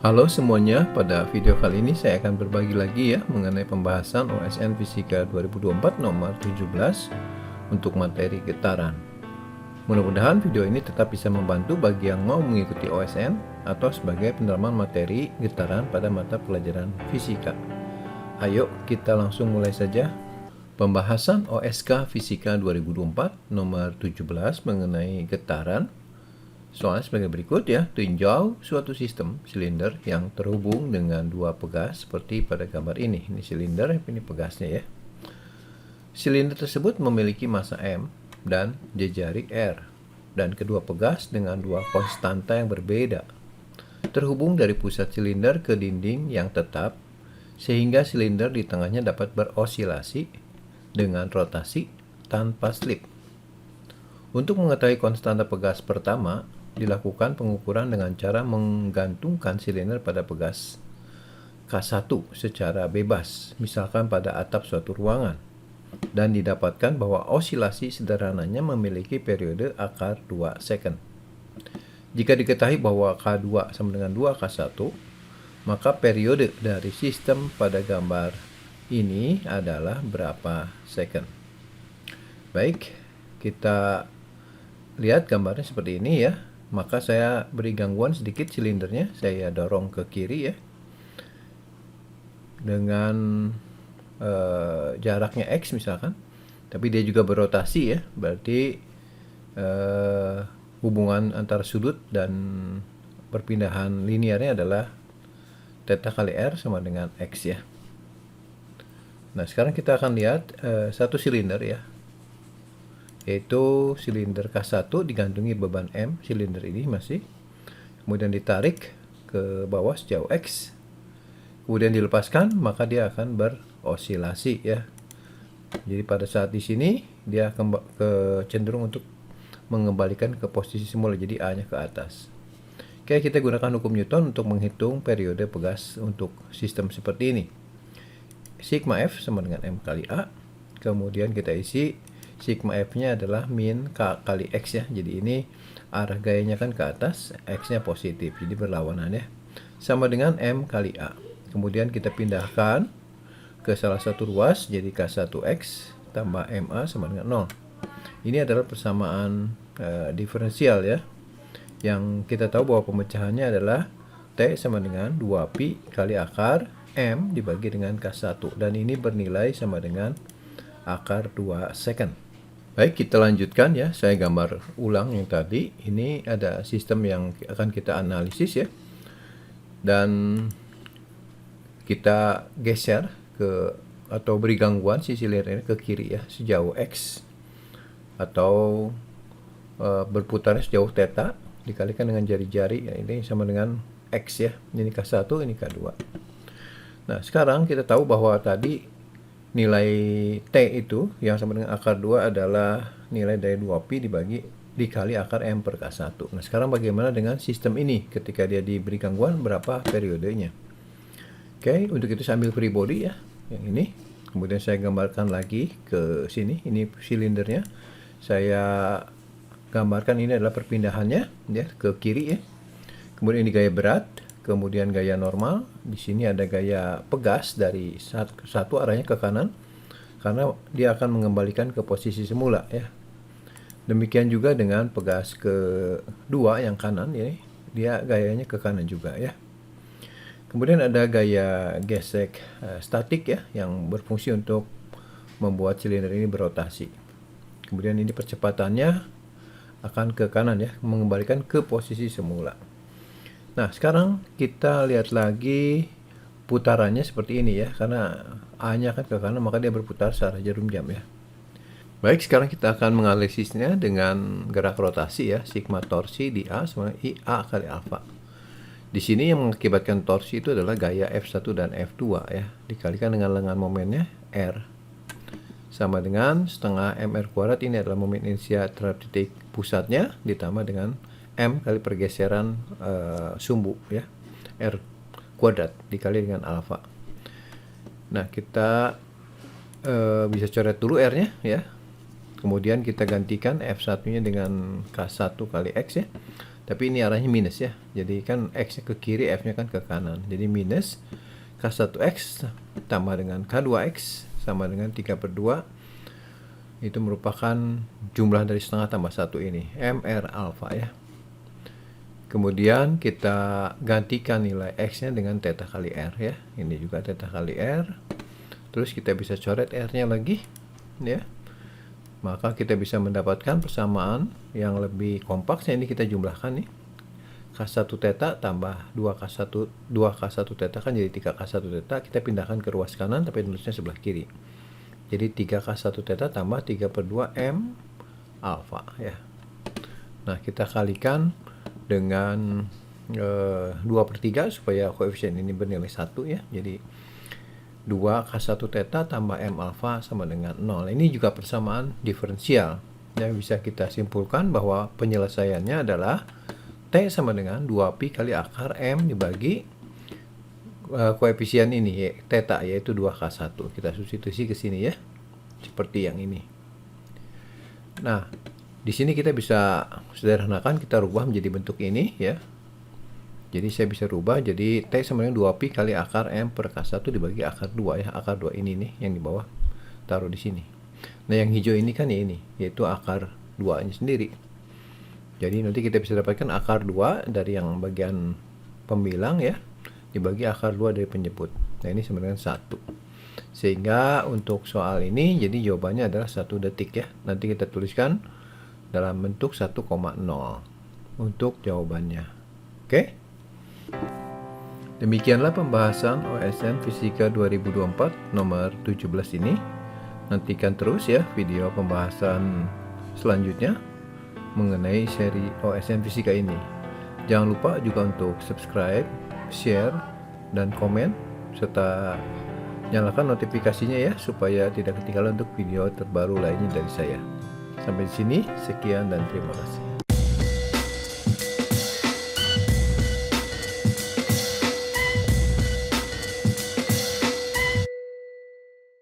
Halo semuanya, pada video kali ini saya akan berbagi lagi ya mengenai pembahasan OSN Fisika 2024 nomor 17 untuk materi getaran. Mudah-mudahan video ini tetap bisa membantu bagi yang mau mengikuti OSN atau sebagai pendalaman materi getaran pada mata pelajaran fisika. Ayo kita langsung mulai saja. Pembahasan OSK Fisika 2024 nomor 17 mengenai getaran. Soalnya sebagai berikut ya, tinjau suatu sistem silinder yang terhubung dengan dua pegas seperti pada gambar ini. Ini silinder, ini pegasnya ya. Silinder tersebut memiliki massa M dan jejaring R, dan kedua pegas dengan dua konstanta yang berbeda. Terhubung dari pusat silinder ke dinding yang tetap, sehingga silinder di tengahnya dapat berosilasi dengan rotasi tanpa slip. Untuk mengetahui konstanta pegas pertama, dilakukan pengukuran dengan cara menggantungkan silinder pada pegas K1 secara bebas, misalkan pada atap suatu ruangan, dan didapatkan bahwa osilasi sederhananya memiliki periode akar 2 second. Jika diketahui bahwa K2 sama dengan 2K1, maka periode dari sistem pada gambar ini adalah berapa second. Baik, kita lihat gambarnya seperti ini ya. Maka saya beri gangguan sedikit silindernya, saya dorong ke kiri ya, dengan jaraknya X misalkan, tapi dia juga berotasi ya, berarti hubungan antara sudut dan perpindahan linearnya adalah theta kali R sama dengan X ya. Nah sekarang kita akan lihat satu silinder ya, yaitu silinder K1 digantungi beban M, silinder ini masih, kemudian ditarik ke bawah sejauh X, kemudian dilepaskan, maka dia akan berosilasi ya. Jadi pada saat di sini dia akan cenderung untuk mengembalikan ke posisi semula, jadi A-nya ke atas. Oke, kita gunakan hukum Newton untuk menghitung periode pegas untuk sistem seperti ini. Sigma F sama dengan M kali A, kemudian kita isi sigma F-nya adalah min K kali X ya. Jadi ini arah gayanya kan ke atas, X-nya positif, jadi berlawanan ya. Sama dengan M kali A. Kemudian kita pindahkan ke salah satu ruas, jadi K1X tambah MA sama dengan 0. Ini adalah persamaan diferensial ya, yang kita tahu bahwa pemecahannya adalah T sama dengan 2pi kali akar M dibagi dengan K1, dan ini bernilai sama dengan akar 2 second. Baik, kita lanjutkan ya. Saya gambar ulang yang tadi. Ini ada sistem yang akan kita analisis ya. Dan kita geser ke atau beri gangguan si silinder ini ke kiri ya, sejauh X, atau berputarnya sejauh theta dikalikan dengan jari-jari ya, ini sama dengan X ya. Ini K1, ini K2. Nah, sekarang kita tahu bahwa tadi nilai T itu yang sama dengan akar 2 adalah nilai dari 2pi dikali akar M per K1. Nah sekarang bagaimana dengan sistem ini ketika dia diberi gangguan, berapa periodenya? Oke, untuk itu saya ambil free body ya, yang ini. Kemudian saya gambarkan lagi ke sini, ini silindernya. Saya gambarkan ini adalah perpindahannya ya, ke kiri ya. Kemudian ini gaya berat, kemudian gaya normal. Di sini ada gaya pegas dari satu arahnya ke kanan, karena dia akan mengembalikan ke posisi semula ya. Demikian juga dengan pegas kedua yang kanan ini, dia gayanya ke kanan juga ya. Kemudian ada gaya gesek statik ya, yang berfungsi untuk membuat silinder ini berotasi. Kemudian ini percepatannya akan ke kanan ya, mengembalikan ke posisi semula. Nah, sekarang kita lihat lagi putarannya seperti ini ya, karena A-nya kan ke kanan, maka dia berputar searah jarum jam ya. Baik, sekarang kita akan menganalisisnya dengan gerak rotasi ya, sigma torsi di A sama IA kali alfa. Di sini yang mengakibatkan torsi itu adalah gaya F1 dan F2 ya, dikalikan dengan lengan momennya R, sama dengan setengah mr kuadrat. Ini adalah momen inersia terhadap titik pusatnya, ditambah dengan M kali pergeseran sumbu ya, R kuadrat dikali dengan alfa. Nah kita bisa coret dulu R nya ya, kemudian kita gantikan F1 nya dengan K1 kali X ya, Tapi ini arahnya minus ya. Jadi kan X-nya ke kiri, F-nya kan ke kanan. Jadi minus K1X tambah dengan K2X sama dengan 3/2. Itu merupakan jumlah dari setengah tambah 1 ini, MR alfa ya. Kemudian kita gantikan nilai X-nya dengan theta kali R ya. Ini juga theta kali R. Terus kita bisa coret R-nya lagi ya. Maka kita bisa mendapatkan persamaan yang lebih kompak. Ini kita jumlahkan nih. K1 theta tambah 2K1 theta kan jadi 3K1 theta. Kita pindahkan ke ruas kanan tapi tulisnya sebelah kiri. Jadi 3K1 theta tambah 3/2 M alfa ya. Nah, kita kalikan dengan 2/3 supaya koefisien ini bernilai 1 ya. Jadi 2K1 theta tambah M alfa sama dengan 0. Ini juga persamaan diferensial. Ya, bisa kita simpulkan bahwa penyelesaiannya adalah T sama dengan 2pi kali akar M dibagi koefisien ini ya, theta yaitu 2K1. Kita substitusi ke sini ya. Seperti yang ini. Nah, di sini kita bisa sederhanakan, kita rubah menjadi bentuk ini ya. Jadi saya bisa rubah jadi T sama dengan 2pi kali akar M per K1 dibagi akar 2 ya. Akar 2 ini nih yang di bawah. Taruh di sini. Nah, yang hijau ini kan ya ini, yaitu akar 2-nya sendiri. Jadi nanti kita bisa dapatkan akar 2 dari yang bagian pembilang ya, dibagi akar 2 dari penyebut. Nah, ini sama dengan 1. Sehingga untuk soal ini jadi jawabannya adalah 1 detik ya. Nanti kita tuliskan dalam bentuk 1,0 untuk jawabannya. Oke? Demikianlah pembahasan OSN Fisika 2024 nomor 17 ini. Nantikan terus ya video pembahasan selanjutnya mengenai seri OSN Fisika ini. Jangan lupa juga untuk subscribe, share, dan komen, serta nyalakan notifikasinya ya supaya tidak ketinggalan untuk video terbaru lainnya dari saya. Sampai di sini, sekian dan terima kasih.